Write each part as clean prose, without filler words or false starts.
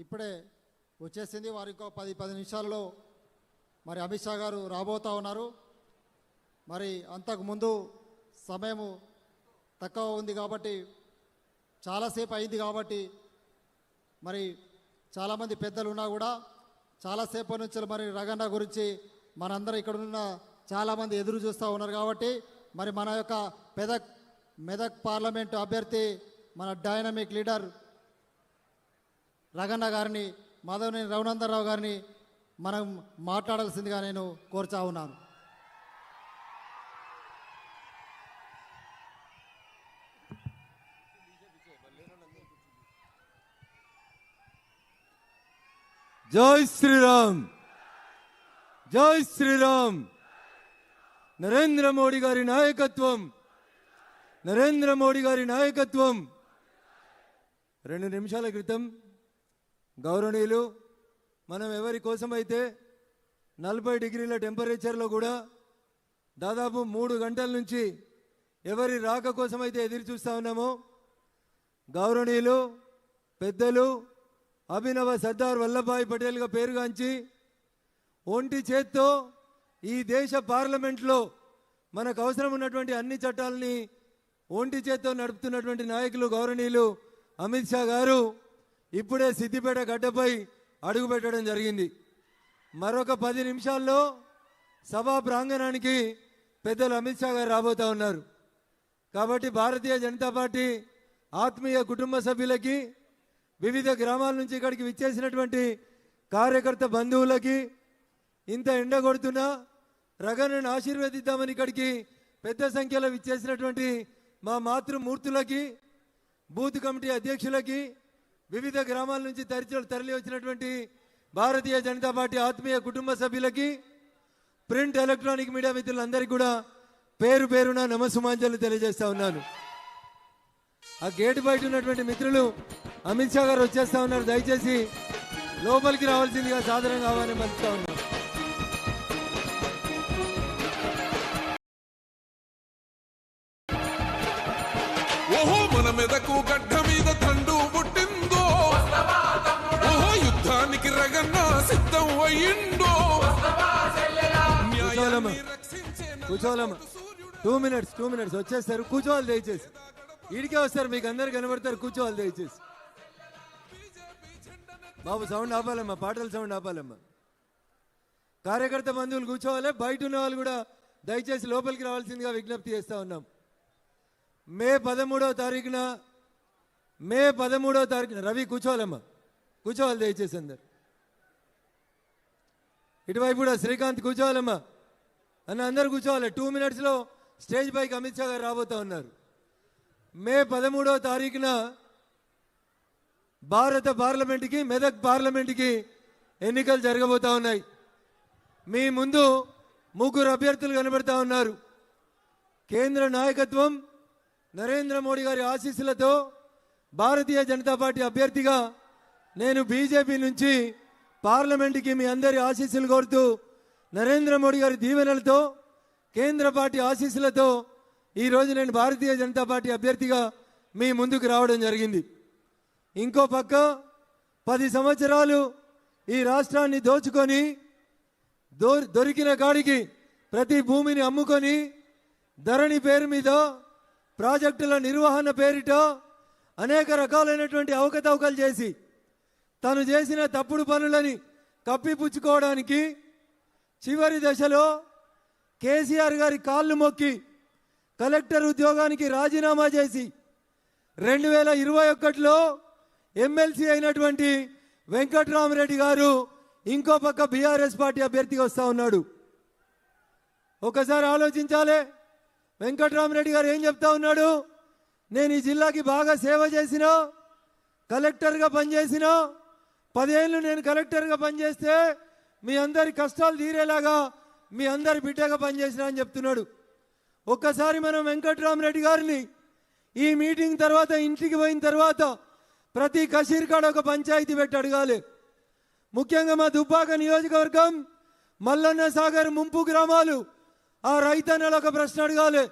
ఇప్పుడే వచ్చేసింది. వారు ఇంకో 10 నిమిషాలలో మరి అమిత్ షా గారు రాబోతూ ఉన్నారు. మరి అంతకుముందు సమయము తక్కువ ఉంది కాబట్టి, చాలాసేపు అయింది కాబట్టి, మరి చాలామంది పెద్దలు ఉన్నా కూడా చాలాసేపు నుంచి మరి రగన్న గురించి మనందరం ఇక్కడ ఉన్న చాలామంది ఎదురు చూస్తూ ఉన్నారు. కాబట్టి మరి మన యొక్క మెదక్ పార్లమెంటు అభ్యర్థి, మన డైనమిక్ లీడర్ రగన్న గారిని, మాధవనేని రఘునందన్ రావు గారిని మనం మాట్లాడాల్సిందిగా నేను కోరుతా ఉన్నాను. జై శ్రీరామ్, జై శ్రీరామ్. నరేంద్ర మోడీ గారి నాయకత్వం, నరేంద్ర మోడీ గారి నాయకత్వం. 2 నిమిషాల క్రితం గౌరవనీయులు మనం ఎవరి కోసమైతే 40 డిగ్రీల టెంపరేచర్లో కూడా దాదాపు 3 గంటల నుంచి ఎవరి రాక కోసమైతే ఎదురు చూస్తూ ఉన్నామో, గౌరవనీయులు పెద్దలు అభినవ సర్దార్ వల్లభాయ్ పటేల్గా పేరుగాంచి ఒంటి చేత్తో ఈ దేశ పార్లమెంట్లో మనకు అవసరం ఉన్నటువంటి అన్ని చట్టాలని ఒంటి చేత్తో నడుపుతున్నటువంటి నాయకులు గౌరవనీయులు అమిత్ షా గారు ఇప్పుడే సిద్దిపేట గడ్డపై అడుగు పెట్టడం జరిగింది. మరొక 10 నిమిషాల్లో సభా ప్రాంగణానికి పెద్దలు అమిత్ షా గారు రాబోతూ ఉన్నారు. కాబట్టి భారతీయ జనతా పార్టీ ఆత్మీయ కుటుంబ సభ్యులకి, వివిధ గ్రామాల నుంచి ఇక్కడికి విచ్చేసినటువంటి కార్యకర్త బంధువులకి, ఇంత ఎండ కొడుతున్నా రగన్నను ఆశీర్వదిద్దామని ఇక్కడికి పెద్ద సంఖ్యలో విచ్చేసినటువంటి మా మాతృమూర్తులకి, బూత్ కమిటీ అధ్యక్షులకి, వివిధ గ్రామాల నుంచి తరలి వచ్చినటువంటి భారతీయ జనతా పార్టీ ఆత్మీయ కుటుంబ సభ్యులకి, ప్రింట్ ఎలక్ట్రానిక్ మీడియా మిత్రులందరికీ కూడా పేరు పేరున నమస్సుమాంజలు తెలియజేస్తా ఉన్నాను. ఆ గేటు బయట ఉన్నటువంటి మిత్రులు అమిత్ షా గారు వచ్చేస్తా ఉన్నారు. దయచేసి లోపలికి రావాల్సిందిగా సాధారణంగా ఆహ్వానం పలుకుతా ఉన్నారు. ఓహో మన మెదకు గడ్డ మీద తండు పుట్టిందో, ఓహో యుద్ధానికి రగన్న సిద్ధం అయ్యిందో. కూర్చోవాలమ్మా. 2 మినిట్స్ వచ్చేస్తారు. కూర్చోవాలి దయచేసి. ఈడికే వస్తారు, మీకు అందరు కనబడతారు. కూర్చోవాలి దయచేసి. బాబు సౌండ్ ఆపాలమ్మా, పాటల సౌండ్ ఆపాలమ్మా. కార్యకర్త బంధువులు కూర్చోవాలి. బయట ఉన్న వాళ్ళు కూడా దయచేసి లోపలికి రావాల్సిందిగా విజ్ఞప్తి చేస్తూ ఉన్నాం. మే 13వ తారీఖున రవి కూర్చోవాలమ్మా, కూర్చోవాలి దయచేసి అందరు. ఇటువైపు కూడా శ్రీకాంత్ కూర్చోవాలమ్మా అన్న, అందరు కూర్చోవాలి. 2 మినిట్స్లో స్టేజ్ పైకి అమిత్ షా గారు రాబోతూ ఉన్నారు. మే 13వ తారీఖున భారత పార్లమెంట్కి, మెదక్ పార్లమెంట్కి ఎన్నికలు జరగబోతా ఉన్నాయి. మీ ముందు 3 అభ్యర్థులు కనబడతా ఉన్నారు. కేంద్ర నాయకత్వం నరేంద్ర మోడీ గారి ఆశీస్సులతో భారతీయ జనతా పార్టీ అభ్యర్థిగా నేను బీజేపీ నుంచి పార్లమెంట్కి మీ అందరి ఆశీస్సులు కోరుతూ, నరేంద్ర మోడీ గారి దీవెనలతో, కేంద్ర పార్టీ ఆశీస్సులతో ఈరోజు నేను భారతీయ జనతా పార్టీ అభ్యర్థిగా మీ ముందుకు రావడం జరిగింది. ఇంకో పక్క 10 సంవత్సరాలు ఈ రాష్ట్రాన్ని దోచుకొని, దొరికిన కాడికి ప్రతి భూమిని అమ్ముకొని, ధరణి పేరు మీద ప్రాజెక్టుల నిర్వహణ పేరిట అనేక రకాలైనటువంటి అవకతవకలు చేసి తను చేసిన తప్పుడు పనులని కప్పిపుచ్చుకోవడానికి చివరి దశలో కేసీఆర్ గారి కాళ్ళు మొక్కి కలెక్టర్ ఉద్యోగానికి రాజీనామా చేసి 2021లో ఎమ్మెల్సీ అయినటువంటి వెంకట్రామరెడ్డి గారు ఇంకో పక్క బీఆర్ఎస్ పార్టీ అభ్యర్థిగా వస్తూ ఉన్నాడు. ఒకసారి ఆలోచించాలి. వెంకట్రామరెడ్డి గారు ఏం చెప్తా ఉన్నాడు? నేను ఈ జిల్లాకి బాగా సేవ చేసిన, కలెక్టర్గా పనిచేసిన, 10 ఏళ్ళు నేను కలెక్టర్గా పనిచేస్తే మీ అందరి కష్టాలు తీరేలాగా మీ అందరి బిడ్డగా పనిచేసిన అని చెప్తున్నాడు. ఒక్కసారి మనం వెంకట్రామరెడ్డి గారిని ఈ మీటింగ్ తర్వాత ఇంటికి పోయిన తర్వాత ప్రతి కసీర్కాడ ఒక పంచాయతీ పెట్టి అడగాలి. ముఖ్యంగా మా దుబ్బాక నియోజకవర్గం మల్లన్న సాగర్ ముంపు గ్రామాలు, ఆ రైతన్నలు ఒక ప్రశ్న అడగాలి.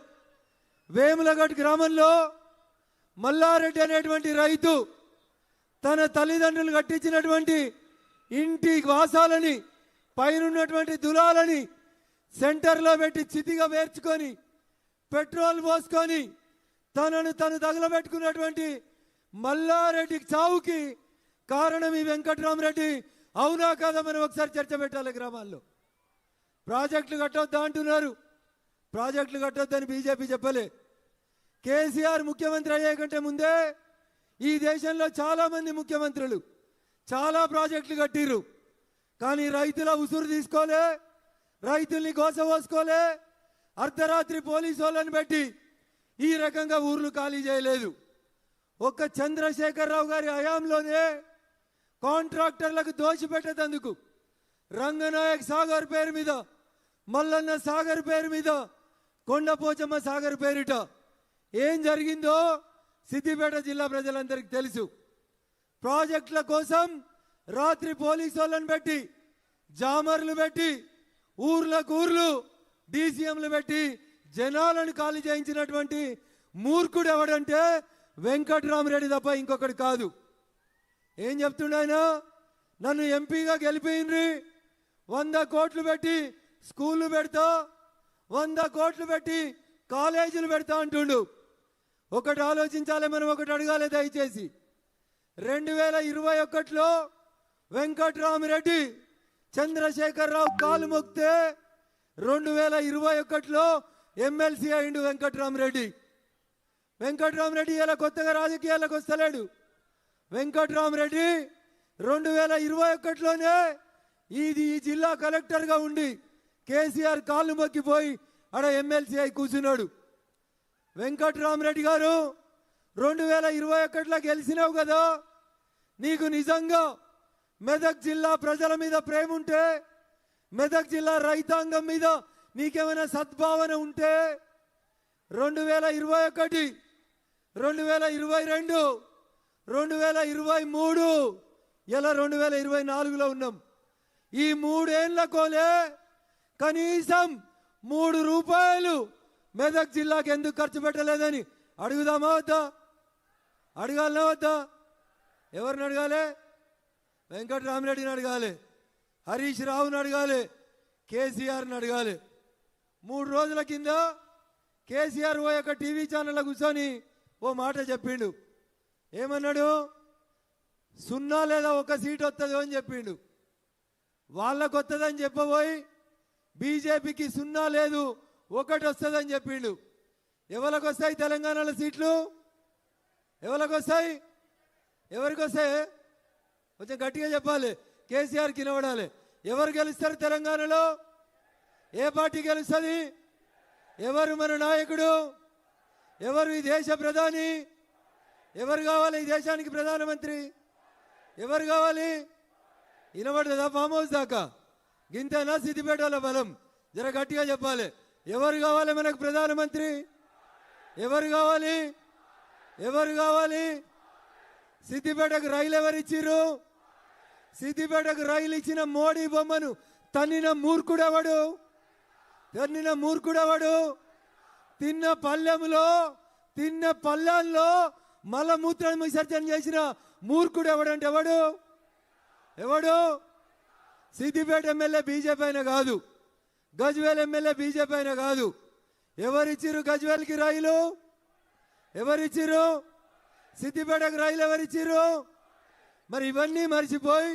వేములగట్ గ్రామంలో మల్లారెడ్డి అనేటువంటి రైతు తన తల్లిదండ్రులు కట్టించినటువంటి ఇంటి వాసాలని పైనున్నటువంటి దులాలని సెంటర్లో పెట్టి చితిగా వేర్చుకొని పెట్రోల్ పోసుకొని తనను తను తగలబెట్టుకున్నటువంటి మల్లారెడ్డి చావుకి కారణం ఈ వెంకట్రామరెడ్డి. అవునా కాదా మనం ఒకసారి చర్చ పెట్టాలి. గ్రామాల్లో ప్రాజెక్టులు కట్టొద్దా అంటున్నారు. ప్రాజెక్టులు కట్టొద్దని బీజేపీ చెప్పలే. కేసీఆర్ ముఖ్యమంత్రి అయ్యే కంటే ముందే ఈ దేశంలో చాలామంది ముఖ్యమంత్రులు చాలా ప్రాజెక్టులు కట్టిర్రు. కానీ రైతుల ఉసురు తీసుకోలే, రైతుల్ని గోసపోసుకోలే, అర్ధరాత్రి పోలీసు వాళ్ళని పెట్టి ఈ రకంగా ఊర్లు ఖాళీ చేయలేదు. ఒక్క చంద్రశేఖరరావు గారి హయాంలోనే కాంట్రాక్టర్లకు దోచిపెట్టేందుకు రంగనాయక్ సాగర్ పేరు మీద, మల్లన్న సాగర్ పేరు మీద, కొండపోచమ్మ సాగర్ పేరిట ఏం జరిగిందో సిద్దిపేట జిల్లా ప్రజలందరికీ తెలుసు. ప్రాజెక్టుల కోసం రాత్రి పోలీసు వాళ్ళని పెట్టి, జామర్లు పెట్టి, ఊర్లకు ఊర్లు డీసీఎంలు పెట్టి జనాలను ఖాళీ చేయించినటువంటి మూర్ఖుడు ఎవడంటే వెంకట్రామరెడ్డి తప్ప ఇంకొకటి కాదు. ఏం చెప్తుండయన? నన్ను ఎంపీగా గెలిపిండ్రి, 100 కోట్లు పెట్టి స్కూళ్ళు పెడతా, 100 కోట్లు పెట్టి కాలేజీలు పెడతా అంటుండు. ఒకటి ఆలోచించాలి, మనం ఒకటి అడగాలి దయచేసి. 2021లో వెంకట్రామరెడ్డి చంద్రశేఖరరావు కాలు మొక్తే 2021లో ఎమ్మెల్సీ అయిండు వెంకట్రామరెడ్డి. వెంకట్రామరెడ్డి ఇలా కొత్తగా రాజకీయాలకు వస్తలేడు. వెంకట్రామరెడ్డి 2021లోనే ఈ జిల్లా కలెక్టర్గా ఉండి కేసీఆర్ కాళ్ళు మొక్కిపోయి ఆడ ఎమ్మెల్సీ అయి కూర్చున్నాడు. వెంకట్రామరెడ్డి గారు 2021లో గెలిచినావు కదా, నీకు నిజంగా మెదక్ జిల్లా ప్రజల మీద ప్రేమ ఉంటే, మెదక్ జిల్లా రైతాంగం మీద నీకేమైనా సద్భావన ఉంటే 2021, 2022, 2023 ఇలా 2024లో ఉన్నాం. ఈ 3 ఏళ్ల కోలే కనీసం 3 రూపాయలు మెదక్ జిల్లాకి ఎందుకు ఖర్చు పెట్టలేదని అడుగుదామా వద్దా? అడగాలనా వద్దా? ఎవరిని అడగాలి? వెంకట్రామరెడ్డిని అడగాలి, హరీష్ రావుని అడగాలి, కేసీఆర్ని అడగాలి. 3 రోజుల కింద కేసీఆర్ ఓ యొక్క టీవీ ఛానల్లో కూర్చొని ఓ మాట చెప్పిండు. ఏమన్నాడు? 0 లేదా 1 సీట్ వస్తుంది అని చెప్పిండు. వాళ్ళకు వస్తుందని చెప్పబోయి బీజేపీకి 0 లేదు 1 వస్తుందని చెప్పిండు. ఎవరికి వస్తాయి తెలంగాణలో సీట్లు? ఎవరికి వస్తాయి? ఎవరికి వస్తాయి? కొంచెం గట్టిగా చెప్పాలి, కేసీఆర్కి వినబడాలి. ఎవరు గెలుస్తారు తెలంగాణలో? ఏ పార్టీ గెలుస్తుంది? ఎవరు మన నాయకుడు? ఎవరు ఈ దేశ ప్రధాని? ఎవరు కావాలి ఈ దేశానికి ప్రధానమంత్రి? ఎవరు కావాలి? వినబడదా? ఫామ్ హౌస్ దాకా గింతేనా సిద్దిపేటలో బలం? జర గట్టిగా చెప్పాలి. ఎవరు కావాలి మనకు ప్రధానమంత్రి? ఎవరు కావాలి? ఎవరు కావాలి? సిద్దిపేటకు రైలు ఎవరు ఇచ్చిర్రు? సిద్దిపేటకు రైలు ఇచ్చిన మోడీ బొమ్మను తన్నిన మూర్ఖుడెవడు? తన్నిన మూర్ఖుడెవడు? తిన్న పల్లెంలో మలమూత్రం విసర్జన చేసిన మూర్ఖుడు ఎవడంటే ఎవడు? ఎవడు? సిద్దిపేట ఎమ్మెల్యే బీజేపీ అయినా కాదు, గజ్వేల్ ఎమ్మెల్యే బీజేపీ అయినా కాదు. ఎవరిచ్చిర్రు గజ్వేల్కి రైలు? ఎవరిచ్చిర్రు? సిద్దిపేటకు రైలు ఎవరిచ్చిర్రు? మరి ఇవన్నీ మర్చిపోయి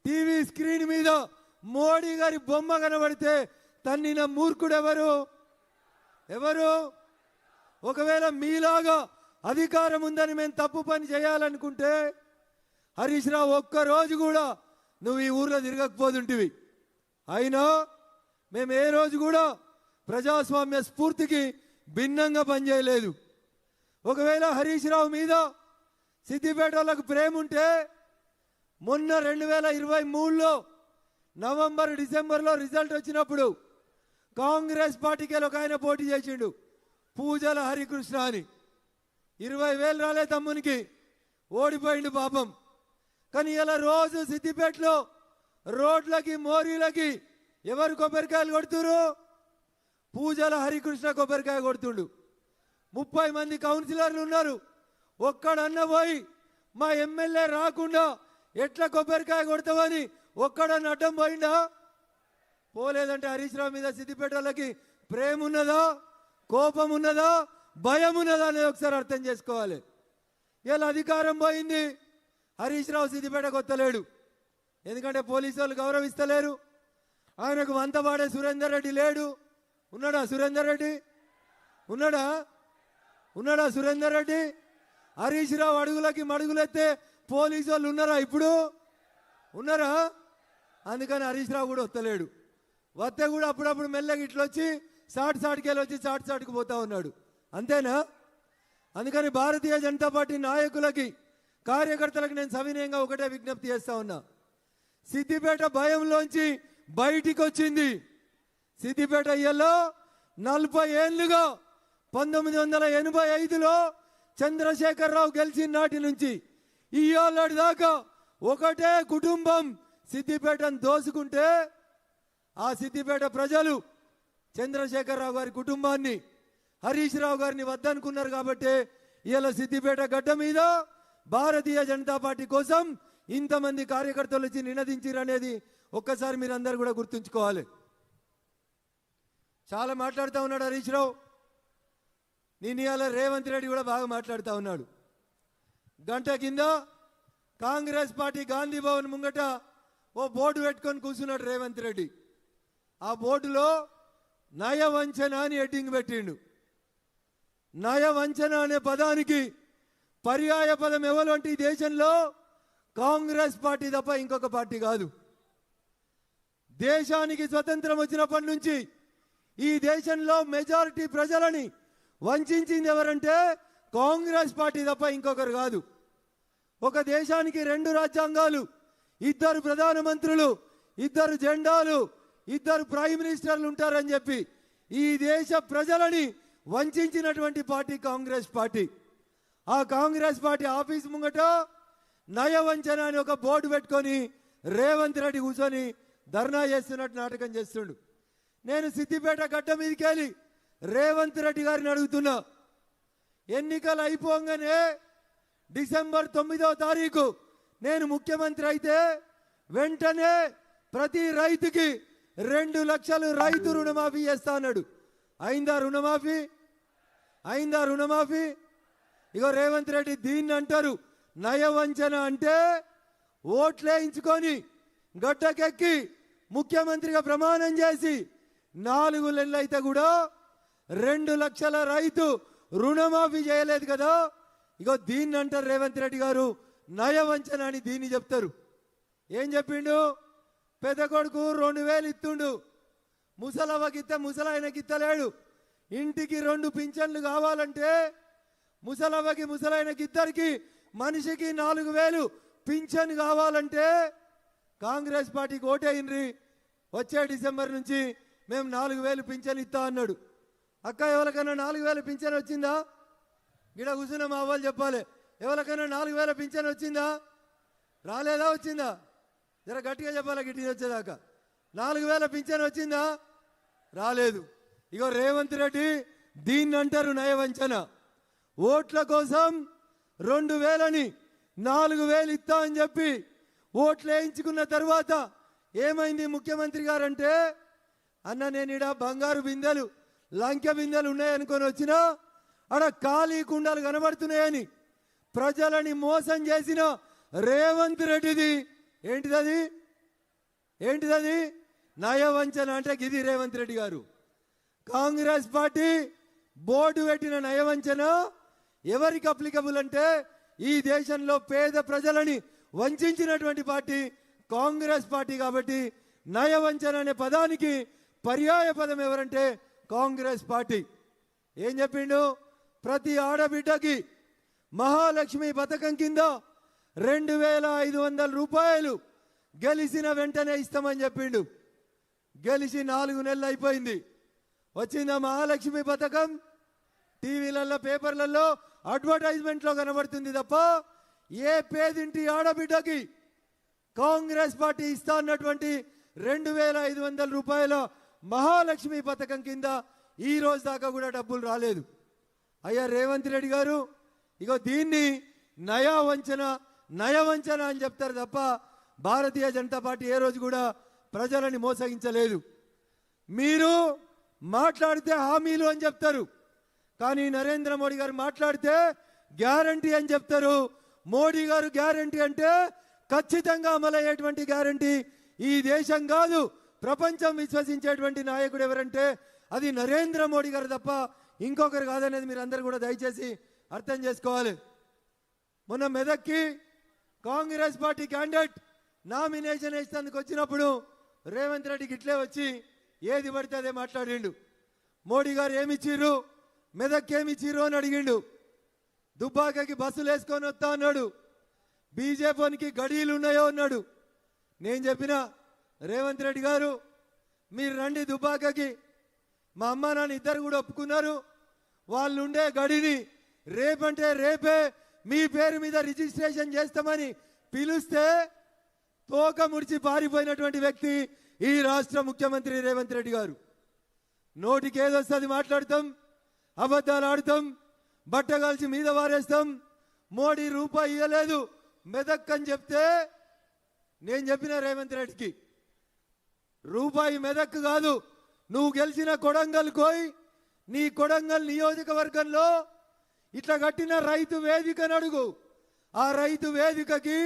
టీవీ స్క్రీన్ మీద మోడీ గారి బొమ్మ కనబడితే తన్నిన మూర్ఖుడు ఎవరు? ఎవరు? ఒకవేళ మీలాగా అధికారం ఉందని మేము తప్పు పని చేయాలనుకుంటే హరీష్ రావు ఒక్కరోజు కూడా నువ్వు ఈ ఊర్లో తిరగకపోతుంటివి. అయినా మేము ఏ రోజు కూడా ప్రజాస్వామ్య స్ఫూర్తికి భిన్నంగా పనిచేయలేదు. ఒకవేళ హరీష్ రావు మీద సిద్దిపేట వాళ్ళకు ప్రేమ ఉంటే మొన్న 2023లో నవంబర్ డిసెంబర్లో రిజల్ట్ వచ్చినప్పుడు కాంగ్రెస్ పార్టీకి ఒక ఆయన పోటీ చేసిండు, పూజల హరికృష్ణ అని. 20,000 రాలే తమ్మునికి, ఓడిపోయిండు పాపం. కానీ ఇలా రోజు సిద్దిపేటలో రోడ్లకి మోరీలకి ఎవరు కొబ్బరికాయలు కొడుతురు? పూజల హరికృష్ణ కొబ్బరికాయ కొడుతుండు. 30 మంది కౌన్సిలర్లు ఉన్నారు. ఒక్కడన్న పోయి మా ఎమ్మెల్యే రాకుండా ఎట్లా కొబ్బరికాయ కొడతామని ఒక్కడని అడ్డం పోయిందా? పోలేదంటే హరీష్ రావు మీద సిద్దిపేట వాళ్ళకి ప్రేమ ఉన్నదా, కోపం ఉన్నదా, భయం ఉన్నదా అనేది ఒకసారి అర్థం చేసుకోవాలి. ఇలా అధికారం పోయింది, హరీష్ రావు సిద్దిపేటకు వస్తలేడు. ఎందుకంటే పోలీసు వాళ్ళు గౌరవిస్తలేరు. ఆయనకు వంత పాడే సురేందర్ రెడ్డి లేడు. ఉన్నాడా సురేందర్ రెడ్డి? ఉన్నాడా? ఉన్నాడా సురేందర్ రెడ్డి? హరీష్ రావు అడుగులకి మడుగులెత్తే పోలీసు వాళ్ళు ఉన్నారా? ఇప్పుడు ఉన్నారా? అందుకని హరీష్ రావు కూడా వస్తలేడు. వస్తే కూడా అప్పుడప్పుడు మెల్లగా ఇట్లా వచ్చి సాటుకెళ్ళి వచ్చి సాటుకు పోతా ఉన్నాడు. అంతేనా? అందుకని భారతీయ జనతా పార్టీ నాయకులకి, కార్యకర్తలకు నేను సవినయంగా ఒకటే విజ్ఞప్తి చేస్తా ఉన్నా. సిద్దిపేట భయంలోంచి బయటికి వచ్చింది. సిద్దిపేట ఇయ్యలో 40 ఏళ్లుగా 1985లో చంద్రశేఖరరావు గెలిచిన నాటి నుంచి ఇయ్యాలటి దాకా ఒకటే కుటుంబం సిద్దిపేటను దోసుకుంటే ఆ సిద్దిపేట ప్రజలు చంద్రశేఖరరావు గారి కుటుంబాన్ని, హరీష్ రావు గారిని వద్దనుకున్నారు. కాబట్టి ఇవాళ సిద్దిపేట గడ్డ మీద భారతీయ జనతా పార్టీ కోసం ఇంతమంది కార్యకర్తలు వచ్చి నినదించారు అనేది ఒక్కసారి మీరు అందరు కూడా గుర్తుంచుకోవాలి. చాలా మాట్లాడుతూ ఉన్నాడు హరీష్ రావు. నేను ఇవాళ రేవంత్ రెడ్డి కూడా బాగా మాట్లాడుతూ ఉన్నాడు. గంట కింద కాంగ్రెస్ పార్టీ గాంధీ భవన్ ముంగట ఓ బోర్డు పెట్టుకొని కూర్చున్నాడు రేవంత్ రెడ్డి. ఆ బోర్డులో నయవంచన అని హెడ్డింగ్ పెట్టిండు. నయవంచన అనే పదానికి పర్యాయ పదం ఎవరు అంటే ఈ దేశంలో కాంగ్రెస్ పార్టీ తప్ప ఇంకొక పార్టీ కాదు. దేశానికి స్వతంత్రం వచ్చినప్పటి నుంచి ఈ దేశంలో మెజారిటీ ప్రజలని వంచింది ఎవరంటే కాంగ్రెస్ పార్టీ తప్ప ఇంకొకరు కాదు. ఒక దేశానికి 2 రాజ్యాంగాలు, 2 ప్రధానమంత్రులు, 2 జెండాలు, 2 ప్రైమ్ మినిస్టర్లు ఉంటారని చెప్పి ఈ దేశ ప్రజలని వంచినటువంటి పార్టీ కాంగ్రెస్ పార్టీ. ఆ కాంగ్రెస్ పార్టీ ఆఫీస్ ముంగట నయవంచన అని ఒక బోర్డు పెట్టుకొని రేవంత్ రెడ్డి కూర్చొని ధర్నా చేస్తున్నట్టు నాటకం చేస్తుండు. నేను సిద్దిపేట గడ్డ మీదకి వెళ్ళి రేవంత్ రెడ్డి గారిని అడుగుతున్నా, ఎన్నికలు అయిపోగానే డిసెంబర్ 9వ తారీఖు నేను ముఖ్యమంత్రి అయితే వెంటనే ప్రతి రైతుకి 2 లక్షలు రైతు రుణమాఫీ చేస్తా అన్నాడు. అయిందా రుణమాఫీ? అయిందా రుణమాఫీ? ఇగో రేవంత్ రెడ్డి దీన్ని అంటారు నయవంచన. అంటే ఓట్లేయించుకొని గడ్డకెక్కి ముఖ్యమంత్రిగా ప్రమాణం చేసి 4 నెలలు అయితే కూడా 2 లక్షల రైతు రుణమాఫీ చేయలేదు కదా. ఇగో దీన్ని అంటారు రేవంత్ రెడ్డి గారు నయవంచన అని దీన్ని చెప్తారు. ఏం చెప్పిండు? పెద్ద కొడుకు 2000 ఇస్తుండు, ముసలవ్వకిత్తే ముసలాయనకి ఇత్తలేడు. ఇంటికి 2 పింఛన్లు కావాలంటే ముసలవ్వకి ముసలాయనకి ఇద్దరికి మనిషికి 4000 పింఛన్ కావాలంటే కాంగ్రెస్ పార్టీకి ఓటేయినరి. వచ్చే డిసెంబర్ నుంచి మేము 4000 పింఛన్ ఇస్తా అన్నాడు. అక్క ఎవరికైనా 4000 పింఛన్ వచ్చిందా? గిడ కూర్చున్న మా వాళ్ళు చెప్పాలి, ఎవరికైనా 4000 పింఛన్ వచ్చిందా? రాలేదా? వచ్చిందా? జర గట్టిగా చెప్పాలి, గిట్టి వచ్చేదాకా. 4000 పింఛన్ వచ్చిందా? రాలేదు. ఇగో రేవంత్ రెడ్డి దీన్ని అంటారు నయవంచన. ఓట్ల కోసం 2000ని 4000 ఇస్తా అని చెప్పి ఓట్లు వేయించుకున్న తర్వాత ఏమైంది ముఖ్యమంత్రి గారు అంటే, అన్న నేను ఇడ బంగారు బిందెలు లంకె బిందెలు ఉన్నాయనుకొని వచ్చినా ఆడ ఖాళీ కుండలు కనబడుతున్నాయని ప్రజలని మోసం చేసిన రేవంత్ రెడ్డిది ఏంటిదది? ఏంటిదది? నయవంచన అంటే గిది రేవంత్ రెడ్డి గారు. కాంగ్రెస్ పార్టీ బోర్డు పెట్టిన నయవంచన ఎవరికి అప్లికబుల్ అంటే ఈ దేశంలో పేద ప్రజలని వంచినటువంటి పార్టీ కాంగ్రెస్ పార్టీ. కాబట్టి నయవంచన అనే పదానికి పర్యాయ పదం ఎవరంటే కాంగ్రెస్ పార్టీ. ఏం చెప్పిండు? ప్రతి ఆడబిడ్డకి మహాలక్ష్మి పథకం కింద 2500 రూపాయలు గెలిచిన వెంటనే ఇస్తామని చెప్పిండు. గెలిచి 4 నెలలు అయిపోయింది. వచ్చిందా మహాలక్ష్మి పథకం? టీవీలలో పేపర్లలో అడ్వర్టైజ్మెంట్లో కనబడుతుంది తప్ప ఏ పేదింటి ఆడబిడ్డకి కాంగ్రెస్ పార్టీ ఇస్తా అన్నటువంటి 2500 రూపాయల మహాలక్ష్మి పథకం కింద ఈ రోజు దాకా కూడా డబ్బులు రాలేదు. అయ్యా రేవంత్ రెడ్డి గారు, ఇగో దీన్ని నయవంచన అని చెప్తారు తప్ప భారతీయ జనతా పార్టీ ఏ రోజు కూడా ప్రజలని మోసగించలేదు. మీరు మాట్లాడితే హామీలు అని చెప్తారు, కానీ నరేంద్ర మోడీ గారు మాట్లాడితే గ్యారంటీ అని చెప్తారు. మోడీ గారు గ్యారంటీ అంటే ఖచ్చితంగా అమలయ్యేటువంటి గ్యారంటీ. ఈ దేశం కాదు ప్రపంచం విశ్వసించేటువంటి నాయకుడు ఎవరంటే అది నరేంద్ర మోడీ గారు తప్ప ఇంకొకరు కాదనేది మీరు అందరూ కూడా దయచేసి అర్థం చేసుకోవాలి. మొన్న మెదక్కి కాంగ్రెస్ పార్టీ క్యాండిడేట్ నామినేషన్ వేసేందుకు వచ్చినప్పుడు రేవంత్ రెడ్డికి ఇట్లే వచ్చి ఏది పడితే అదే మాట్లాడిండు. మోడీ గారు ఏమిచ్చిర్రు, మెదక్కి ఏమిచ్చిర్రు అని అడిగిండు. దుబ్బాకకి బస్సులు వేసుకొని వస్తా అన్నాడు. బీజేపీకి గడీలు ఉన్నాయో అన్నాడు. నేను చెప్పిన రేవంత్ రెడ్డి గారు మీరు రండి దుబ్బాకకి, మా అమ్మ నాన్న ఇద్దరు కూడా ఒప్పుకున్నారు, వాళ్ళు ఉండే గడిని రేపంటే రేపే మీ పేరు మీద రిజిస్ట్రేషన్ చేస్తామని పిలిస్తే తోక ముడిచి పారిపోయినటువంటి వ్యక్తి ఈ రాష్ట్ర ముఖ్యమంత్రి రేవంత్ రెడ్డి గారు. నోటికి ఏదొస్తుంది మాట్లాడతాం, అబద్ధాలు ఆడతాం, బట్టగాల్చి మీద వారేస్తాం. మోడీ రూపాయి ఇవ్వలేదు మెదక్ అని చెప్తే నేను చెప్పిన రేవంత్ రెడ్డికి రూపాయి మెదక్ కాదు, నువ్వు గెలిచిన కొడంగల్ కోయ్, నీ కొడంగల్ నియోజకవర్గంలో ఇట్లా కట్టిన రైతు వేదికను అడుగు. ఆ రైతు వేదికకి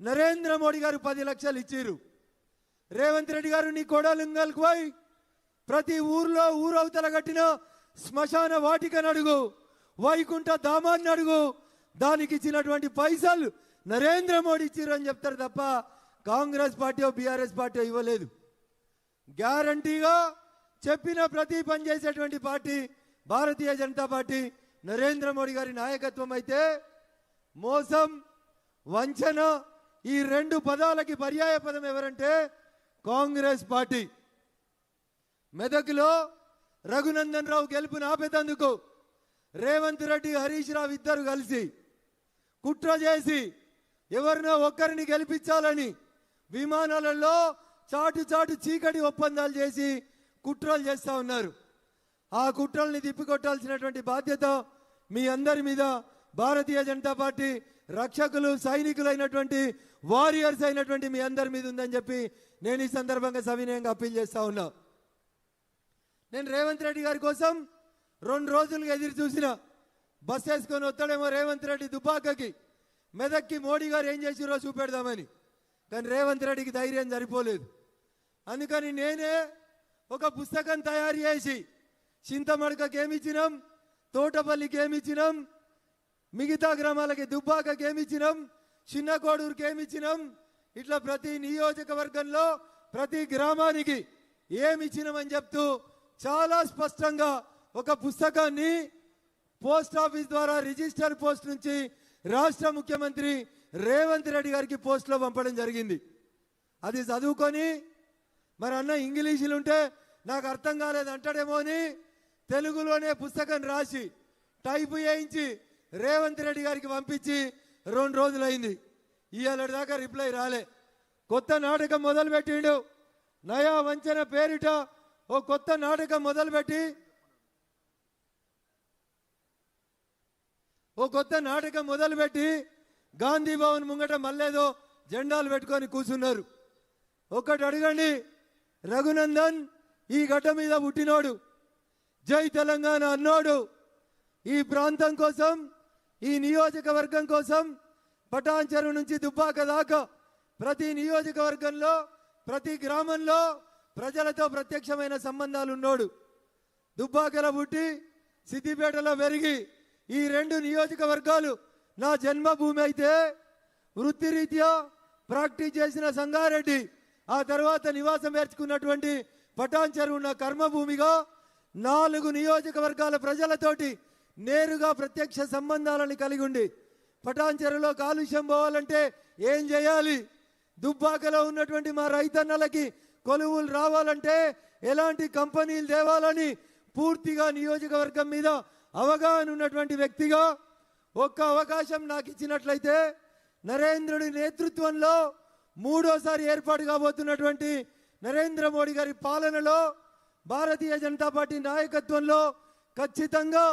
నరేంద్ర మోడీ గారు 10 లక్షలు ఇచ్చిర్రు. రేవంత్ రెడ్డి గారు నీ కొడంగల్ కోయ్, ప్రతి ఊర్లో ఊరవతల కట్టిన శ్మశాన వాటికను అడుగు, వైకుంఠ ధామాన్ని అడుగు, దానికి ఇచ్చినటువంటి పైసలు నరేంద్ర మోడీ ఇచ్చిర్రు అని చెప్తారు తప్ప కాంగ్రెస్ పార్టీ బీఆర్ఎస్ పార్టీ ఇవ్వలేదు. గ్యారంటీగా చెప్పిన ప్రతి పని చేసేటువంటి పార్టీ భారతీయ జనతా పార్టీ నరేంద్ర మోడీ గారి నాయకత్వం అయితే మోసం వంచన ఈ రెండు పదాలకి పర్యాయ పదం ఎవరంటే కాంగ్రెస్ పార్టీ. మెదక్లో రఘునందన్ రావు గెలుపుని ఆపేతందుకు రేవంత్ రెడ్డి హరీష్ రావు ఇద్దరు కలిసి కుట్ర చేసి ఎవరినో ఒక్కరిని గెలిపించాలని విమానాలలో చాటు చీకటి ఒప్పందాలు చేసి కుట్రలు చేస్తూ ఉన్నారు. ఆ కుట్రల్ని తిప్పికొట్టాల్సినటువంటి బాధ్యత మీ అందరి మీద భారతీయ జనతా పార్టీ రక్షకులు సైనికులైనటువంటి వారియర్స్ అయినటువంటి మీ అందరి మీద ఉందని చెప్పి నేను ఈ సందర్భంగా సవినయంగా అప్పీల్ చేస్తా ఉన్నా. నేను రేవంత్ రెడ్డి గారి కోసం 2 రోజులుగా ఎదురు చూసిన, బస్ వేసుకొని వస్తాడేమో రేవంత్ రెడ్డి దుబ్బాకకి, మెదక్కి మోడీ గారు ఏం చేసిరో చూపెడదామని. కానీ రేవంత్ రెడ్డికి ధైర్యం సరిపోలేదు. అందుకని నేనే ఒక పుస్తకం తయారు చేసి చింతమడకకి ఏమిచ్చినాం, తోటపల్లికి ఏమిచ్చినాం, మిగతా గ్రామాలకి దుబ్బాకకి ఏమిచ్చినాం, చిన్న కోడూరుకి ఏమిచ్చినాం, ఇట్లా ప్రతి నియోజకవర్గంలో ప్రతి గ్రామానికి ఏమిచ్చినామని చెప్తూ చాలా స్పష్టంగా ఒక పుస్తకాన్ని పోస్ట్ ఆఫీస్ ద్వారా రిజిస్టర్ పోస్ట్ నుంచి రాష్ట్ర ముఖ్యమంత్రి రేవంత్ రెడ్డి గారికి పోస్ట్లో పంపడం జరిగింది. అది చదువుకొని మరి అన్న ఇంగ్లీషులు ఉంటే నాకు అర్థం కాలేదు అంటాడేమో అని తెలుగులోనే పుస్తకం రాసి టైపు చేయించి రేవంత్ రెడ్డి గారికి పంపించి 2 రోజులైంది. ఇవాళ దాకా రిప్లై రాలే. కొత్త నాటకం మొదలుపెట్టిండు. నయా వంచన పేరిట ఓ కొత్త నాటకం మొదలుపెట్టి గాంధీ భవన్ ముంగట మళ్ళేదో జెండాలు పెట్టుకొని కూర్చున్నారు. ఒక్కటి అడగండి, రఘునందన్ ఈ గడ్డ మీద పుట్టినోడు, జై తెలంగాణ అన్నోడు, ఈ ప్రాంతం కోసం ఈ నియోజకవర్గం కోసం పటాన్ చెరువు నుంచి దుబ్బాక దాకా ప్రతి నియోజకవర్గంలో ప్రతి గ్రామంలో ప్రజలతో ప్రత్యక్షమైన సంబంధాలు ఉన్నోడు. దుబ్బాకలో పుట్టి సిద్దిపేటలో పెరిగి ఈ 2 నియోజకవర్గాలు నా జన్మభూమి అయితే వృత్తిరీత్యా ప్రాక్టీస్ చేసిన సంగారెడ్డి, ఆ తర్వాత నివాసం ఏర్చుకున్నటువంటి పటాన్ చెరువు నా కర్మభూమిగా 4 నియోజకవర్గాల ప్రజలతోటి నేరుగా ప్రత్యక్ష సంబంధాలను కలిగి ఉండి పటాన్ చెరువులో కాలుష్యం పోవాలంటే ఏం చేయాలి, దుబ్బాకలో ఉన్నటువంటి మా రైతన్నలకి కొలువులు రావాలంటే ఎలాంటి కంపెనీలు తేవాలని పూర్తిగా నియోజకవర్గం మీద అవగాహన ఉన్నటువంటి వ్యక్తిగా ఒక్క అవకాశం నాకు ఇచ్చినట్లయితే నరేంద్రుడి నేతృత్వంలో 3వసారి ఏర్పాటు కాబోతున్నటువంటి నరేంద్ర మోడీ గారి పాలనలో భారతీయ జనతా పార్టీ నాయకత్వంలో ఖచ్చితంగా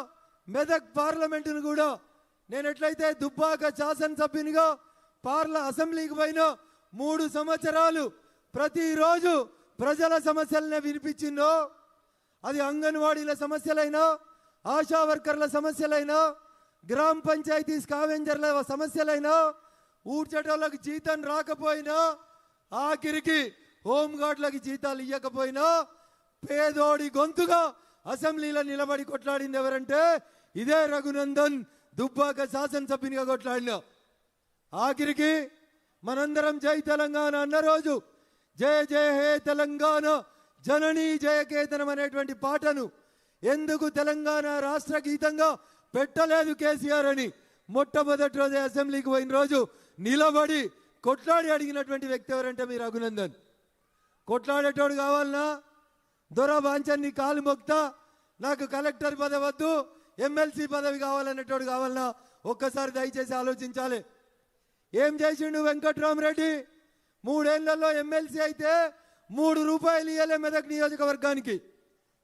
మెదక్ పార్లమెంటును కూడా నేను ఎట్లయితే దుబ్బాక శాసనసభ్యునిగా అసెంబ్లీకి పోయినా 3 సంవత్సరాలు ప్రతిరోజు ప్రజల సమస్యలనే వినిపించిందో, అది అంగన్వాడీల సమస్యలైనా, ఆశా వర్కర్ల సమస్యలైనా, గ్రామ పంచాయతీ స్కావెంజర్ల సమస్యలైనా, ఊడ్చేటోళ్ళకి జీతం రాకపోయినా, ఆఖరికి హోంగార్డులకి జీతాలు ఇవ్వకపోయినా, పేదోడి గొంతుగా అసెంబ్లీలో నిలబడి కొట్లాడింది ఎవరంటే ఇదే రఘునందన్ దుబ్బాక శాసనసభ్యునిగా కొట్లాడిన. ఆఖరికి మనందరం జై తెలంగాణ అన్న రోజు జయ జయ హే తెలంగాణ జననీ జయకేతనం అనేటువంటి పాటను ఎందుకు తెలంగాణ రాష్ట్ర గీతంగా పెట్టలేదు కేసీఆర్ అని మొట్టమొదటి రోజే అసెంబ్లీకి పోయిన రోజు నిలబడి కొట్లాడి అడిగినటువంటి వ్యక్తి ఎవరంటే మీ రఘునందన్. కొట్లాడేటోడు కావాలన్నా, దొర వాంచన్ని కాలు మొక్తా నాకు కలెక్టర్ పదవి వద్దు ఎమ్మెల్సీ పదవి కావాలనేటోడు కావాలన్నా ఒక్కసారి దయచేసి ఆలోచించాలి. ఏం చేసిండు వెంకట్రామరెడ్డి? 3 ఏళ్లలో ఎమ్మెల్సీ అయితే 3 రూపాయలు ఇయ్యలే మెదక్ నియోజకవర్గానికి.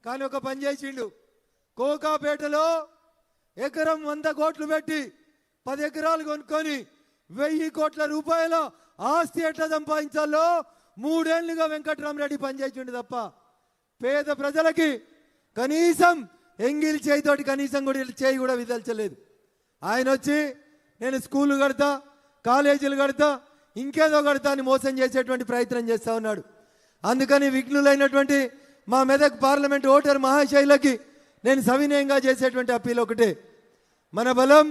కానీ ఒక పని చేసిండు. కోకాపేటలో ఎకరం 100 కోట్లు పెట్టి 10 ఎకరాలు కొనుక్కొని 1000 కోట్ల రూపాయల ఆస్తి ఎట్లా సంపాదించాలో 3 ఏళ్లుగా వెంకట్రామరెడ్డి పనిచేసిండు తప్ప పేద ప్రజలకి కనీసం ఎంగిల్ చేయితోటి కనీసం కూడా చేయి కూడా విదల్చలేదు. ఆయన వచ్చి నేను స్కూళ్ళు కడతా, కాలేజీలు కడతా, ఇంకేదో కడతా అని మోసం చేసేటువంటి ప్రయత్నం చేస్తూ ఉన్నాడు. అందుకని విఘ్నులైనటువంటి మా మెదక్ పార్లమెంట్ ఓటర్ మహాశైలకి నేను సవినయంగా చేసేటువంటి అప్పీల్ ఒకటే, మన బలం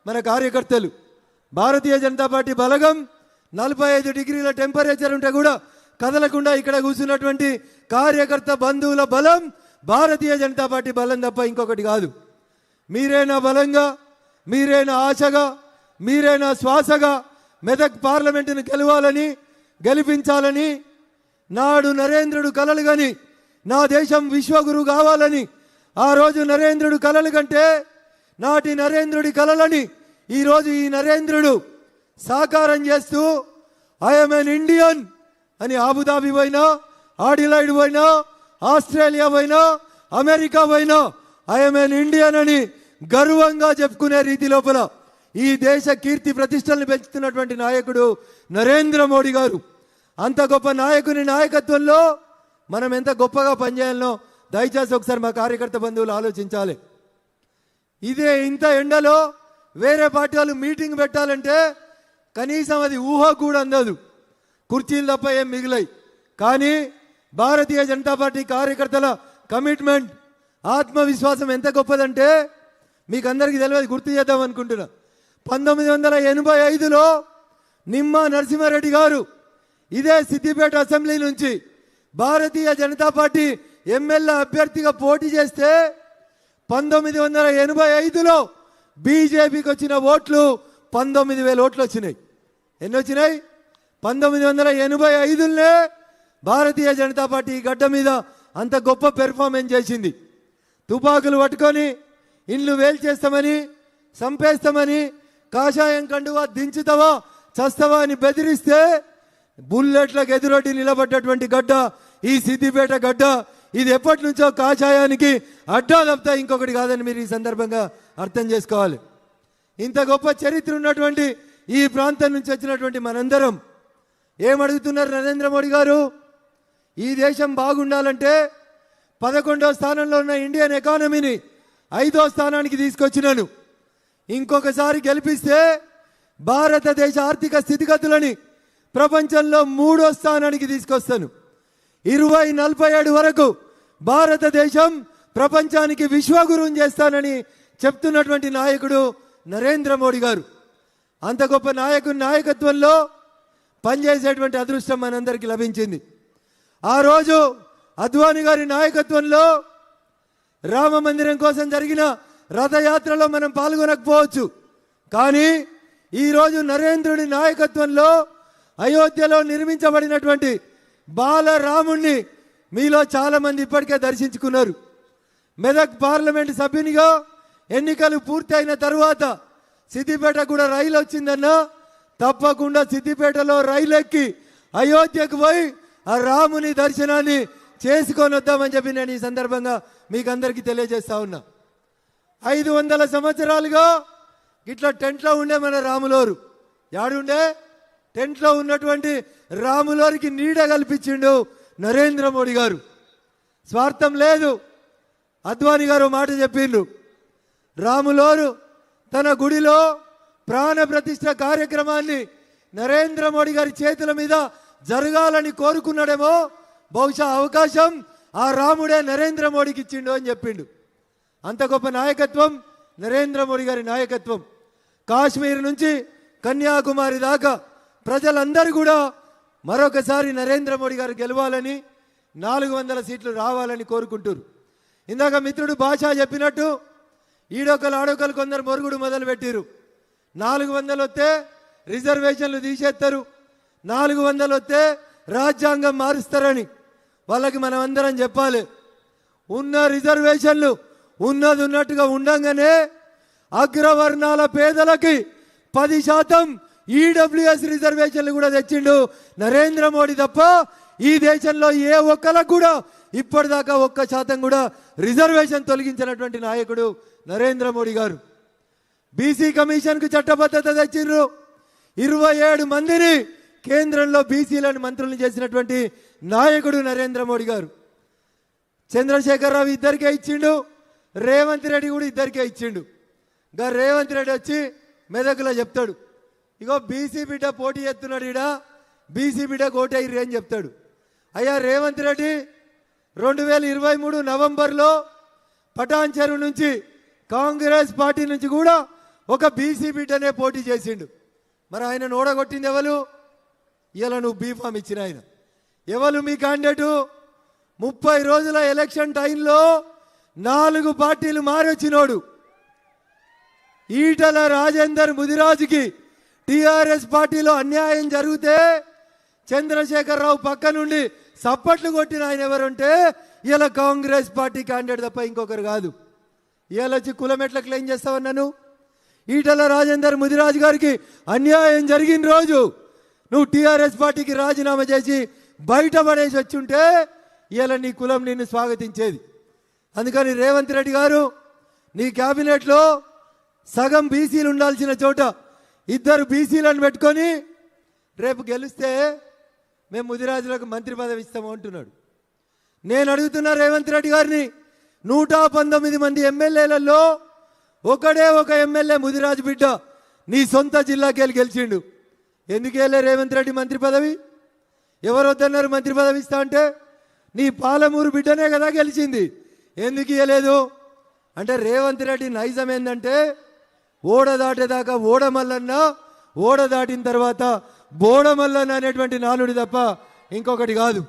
మన కార్యకర్తలు. భారతీయ జనతా పార్టీ బలగం 45 డిగ్రీల టెంపరేచర్ ఉంటే కూడా కదలకుండా ఇక్కడ కూర్చున్నటువంటి కార్యకర్త బంధువుల బలం భారతీయ జనతా పార్టీ బలం తప్ప ఇంకొకటి కాదు. మీరే నా బలంగా, మీరే నా ఆశగా, మీరే నా శ్వాసగా మెదక్ పార్లమెంటును గెలిపించాలని నాడు నరేంద్రుడు కలలు గని నా దేశం విశ్వగురు కావాలని ఆ రోజు నరేంద్రుడు కలలు కంటే నాటి నరేంద్రుడి కలలని ఈరోజు ఈ నరేంద్రుడు సాకారం చేస్తూ ఐఎమ్ ఎన్ ఇండియన్ అని అబుదాబి పోయినా, ఆడిలైడ్ పోయినా, ఆస్ట్రేలియా పోయినా, అమెరికా పోయినా ఐఎమ్ ఎన్ ఇండియన్ అని గర్వంగా చెప్పుకునే రీతి లోపల ఈ దేశ కీర్తి ప్రతిష్టలను పెంచుతున్నటువంటి నాయకుడు నరేంద్ర మోడీ గారు. అంత గొప్ప నాయకుని నాయకత్వంలో మనం ఎంత గొప్పగా పనిచేయాలనో దయచేసి ఒకసారి మా కార్యకర్త బంధువులు ఆలోచించాలి. ఇదే ఇంత ఎండలో వేరే పార్టీ వాళ్ళు మీటింగ్ పెట్టాలంటే కనీసం అది ఊహ కూడా అందదు, కుర్చీలు తప్ప ఏం మిగిలాయి. కానీ భారతీయ జనతా పార్టీ కార్యకర్తల కమిట్మెంట్, ఆత్మవిశ్వాసం ఎంత గొప్పదంటే మీకు అందరికీ తెలియదు, గుర్తు చేద్దాం అనుకుంటున్నా. 1985లో నిమ్మా నరసింహారెడ్డి గారు ఇదే సిద్దిపేట అసెంబ్లీ నుంచి భారతీయ జనతా పార్టీ ఎమ్మెల్యే అభ్యర్థిగా పోటీ చేస్తే 1985లో బీజేపీకి వచ్చిన ఓట్లు 19,000 ఓట్లు వచ్చినాయి. ఎన్ని వచ్చినాయి? 1985లోనే భారతీయ జనతా పార్టీ గడ్డ మీద అంత గొప్ప పెర్ఫార్మెన్స్ చేసింది. తుపాకులు పట్టుకొని ఇండ్లు వేల్చేస్తామని, చంపేస్తామని, కాషాయం కండువా దించుతావా చస్తావా అని బెదిరిస్తే బుల్లెట్లకు ఎదురొడ్డి నిలబడ్డటువంటి గడ్డ ఈ సిద్దిపేట గడ్డ. ఇది ఎప్పటి నుంచో కాషాయానికి అడ్డా తప్పితే ఇంకొకటి కాదని మీరు ఈ సందర్భంగా అర్థం చేసుకోవాలి. ఇంత గొప్ప చరిత్ర ఉన్నటువంటి ఈ ప్రాంతం నుంచి వచ్చినటువంటి మనందరం ఏమడుగుతున్నారు నరేంద్ర మోడీ గారు? ఈ దేశం బాగుండాలంటే 11వ స్థానంలో ఉన్న ఇండియన్ ఎకానమీని 5వ స్థానానికి తీసుకొచ్చినాను. ఇంకొకసారి గెలిపిస్తే భారతదేశ ఆర్థిక స్థితిగతులని ప్రపంచంలో 3వ స్థానానికి తీసుకొస్తాను. 2047 వరకు భారతదేశం ప్రపంచానికి విశ్వగురువుని చేస్తానని చెప్తున్నటువంటి నాయకుడు నరేంద్ర మోడీ గారు. అంత గొప్ప నాయకుని నాయకత్వంలో పనిచేసేటువంటి అదృష్టం మనందరికీ లభించింది. ఆ రోజు అద్వానీ గారి నాయకత్వంలో రామ మందిరం కోసం జరిగిన రథయాత్రలో మనం పాల్గొనకపోవచ్చు, కానీ ఈరోజు నరేంద్రుడి నాయకత్వంలో అయోధ్యలో నిర్మించబడినటువంటి బాలరాముణ్ణి మీలో చాలామంది ఇప్పటికే దర్శించుకున్నారు. మెదక్ పార్లమెంట్ సభ్యునిగా ఎన్నికలు పూర్తి అయిన తర్వాత సిద్దిపేట కూడా రైలు వచ్చిందన్నా తప్పకుండా సిద్దిపేటలో రైలు ఎక్కి అయోధ్యకు పోయి ఆ రాముని దర్శనాన్ని చేసుకొని వద్దామని చెప్పి నేను ఈ సందర్భంగా మీకు అందరికీ తెలియజేస్తా ఉన్నా. 500 సంవత్సరాలుగా ఇట్లా టెంట్లో ఉండే మన రాములోరు యాడుండే టెంట్లో ఉన్నటువంటి రాములోరికి నీడ కల్పించిండు నరేంద్ర మోడీ గారు. స్వార్థం లేదు. అద్వానీ గారు మాట చెప్పిండు, రాములోరు తన గుడిలో ప్రాణ ప్రతిష్ఠ కార్యక్రమాన్ని నరేంద్ర మోడీ గారి చేతుల మీద జరగాలని కోరుకున్నాడేమో, బహుశా అవకాశం ఆ రాముడే నరేంద్ర మోడీకి ఇచ్చిండు అని చెప్పిండు. అంత గొప్ప నాయకత్వం నరేంద్ర మోడీ గారి నాయకత్వం. కాశ్మీర్ నుంచి కన్యాకుమారి దాకా ప్రజలందరూ కూడా మరొకసారి నరేంద్ర మోడీ గారు గెలవాలని 400 సీట్లు రావాలని కోరుకుంటారు. ఇందాక మిత్రుడు భాష చెప్పినట్టు ఈడొకలు ఆడొకలు కొందరు మొరుగుడు మొదలు పెట్టిరు. 400 వస్తే రిజర్వేషన్లు తీసేస్తారు, 400 వస్తే రాజ్యాంగం మారుస్తారని వాళ్ళకి మనం అందరం చెప్పాలి. ఉన్న రిజర్వేషన్లు ఉన్నది ఉన్నట్టుగా ఉండంగానే అగ్రవర్ణాల పేదలకి 10% ఈడబ్ల్యూఎస్ రిజర్వేషన్లు కూడా తెచ్చిండు నరేంద్ర మోడీ తప్ప ఈ దేశంలో ఏ ఒక్కలకు కూడా ఇప్పటిదాకా 1% కూడా రిజర్వేషన్ తొలగించినటువంటి నాయకుడు నరేంద్ర మోడీ గారు. బీసీ కమిషన్కు చట్టబద్ధత తెచ్చిండ్రు. 27 మందిని కేంద్రంలో బీసీలను మంత్రులను చేసినటువంటి నాయకుడు నరేంద్ర మోడీ గారు. చంద్రశేఖరరావు ఇద్దరికే ఇచ్చిండు, రేవంత్ రెడ్డి కూడా ఇద్దరికే ఇచ్చిండు. ఇంకా రేవంత్ రెడ్డి వచ్చి మెదకులో చెప్తాడు, ఇగో బీసీ బిడ్డ పోటీ చేస్తున్నాడు, ఈడ బీసీ బిడ్డ కోటయ్యి అని చెప్తాడు. అయ్యా రేవంత్ రెడ్డి 2023 నవంబర్లో పటాన్ చెరువు నుంచి కాంగ్రెస్ పార్టీ నుంచి కూడా ఒక బీసీ బిడ్డనే పోటీ చేసిండు. మరి ఆయన ఓడగొట్టింది ఎవరు? ఇలా నువ్వు బీఫామ్ ఇచ్చిన ఆయన ఎవరు మీ క్యాండిడేటు? 30 రోజుల ఎలక్షన్ టైంలో 4 పార్టీలు మారొచ్చినోడు. ఈటల రాజేందర్ ముదిరాజుకి టిఆర్ఎస్ పార్టీలో అన్యాయం జరిగితే చంద్రశేఖరరావు పక్క నుండి సప్పట్లు కొట్టిన ఆయన ఎవరంటే ఇలా కాంగ్రెస్ పార్టీ క్యాండిడేట్ తప్ప ఇంకొకరు కాదు. ఇలా వచ్చి కులం ఎట్లా క్లెయిమ్ చేస్తావన్నాను? ఈటల రాజేందర్ ముదిరాజు గారికి అన్యాయం జరిగిన రోజు నువ్వు టిఆర్ఎస్ పార్టీకి రాజీనామా చేసి బయటపడేసి వచ్చుంటే ఇలా నీ కులం నిన్ను స్వాగతించేది. అందుకని రేవంత్ రెడ్డి గారు నీ క్యాబినెట్లో సగం బీసీలు ఉండాల్సిన చోట 2 బీసీలను పెట్టుకొని రేపు గెలిస్తే మేము ముదిరాజులకు మంత్రి పదవి ఇస్తాము అంటున్నాడు. నేను అడుగుతున్నా రేవంత్ రెడ్డి గారిని, 119 మంది ఎమ్మెల్యేలలో ఒకడే ఒక ఎమ్మెల్యే ముదిరాజు బిడ్డ నీ సొంత జిల్లాకి వెళ్ళి గెలిచిండు. ఎందుకు వెళ్ళే రేవంత్ రెడ్డి మంత్రి పదవి? ఎవరు వద్దన్నారు మంత్రి పదవి ఇస్తా అంటే? నీ పాలమూరు బిడ్డనే కదా గెలిచింది, ఎందుకు ఇవ్వలేదు అంటే రేవంత్ రెడ్డి నైజం ఏంటంటే ఓడ దాటేదాకా ఓడమల్లన్న, ఓడ దాటిన తర్వాత బోడమల్లన్న అనేటువంటి నానుడి తప్ప ఇంకొకటి కాదు.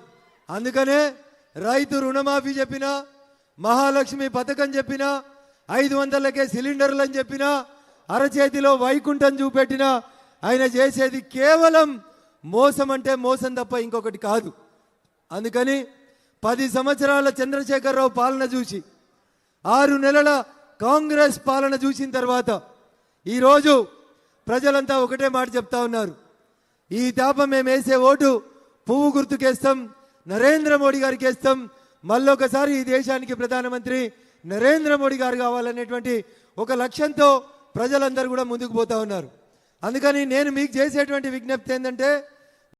అందుకనే రైతు రుణమాఫీ చెప్పినా, మహాలక్ష్మి పథకం చెప్పినా, 500లకే సిలిండర్లు అని చెప్పినా, అరచేతిలో వైకుంఠం చూపెట్టినా ఆయన చేసేది కేవలం మోసం అంటే మోసం తప్ప ఇంకొకటి కాదు. అందుకని 10 సంవత్సరాల చంద్రశేఖరరావు పాలన చూసి 6 నెలల కాంగ్రెస్ పాలన చూసిన తర్వాత ఈరోజు ప్రజలంతా ఒకటే మాట చెప్తా ఉన్నారు, ఈ తాప మేము వేసే ఓటు పువ్వు గుర్తుకేస్తాం, నరేంద్ర మోడీ గారికి వేస్తాం, మళ్ళొకసారి ఈ దేశానికి ప్రధానమంత్రి నరేంద్ర మోడీ గారు కావాలనేటువంటి ఒక లక్ష్యంతో ప్రజలందరూ కూడా ముందుకు పోతా ఉన్నారు. అందుకని నేను మీకు చేసేటువంటి విజ్ఞప్తి ఏంటంటే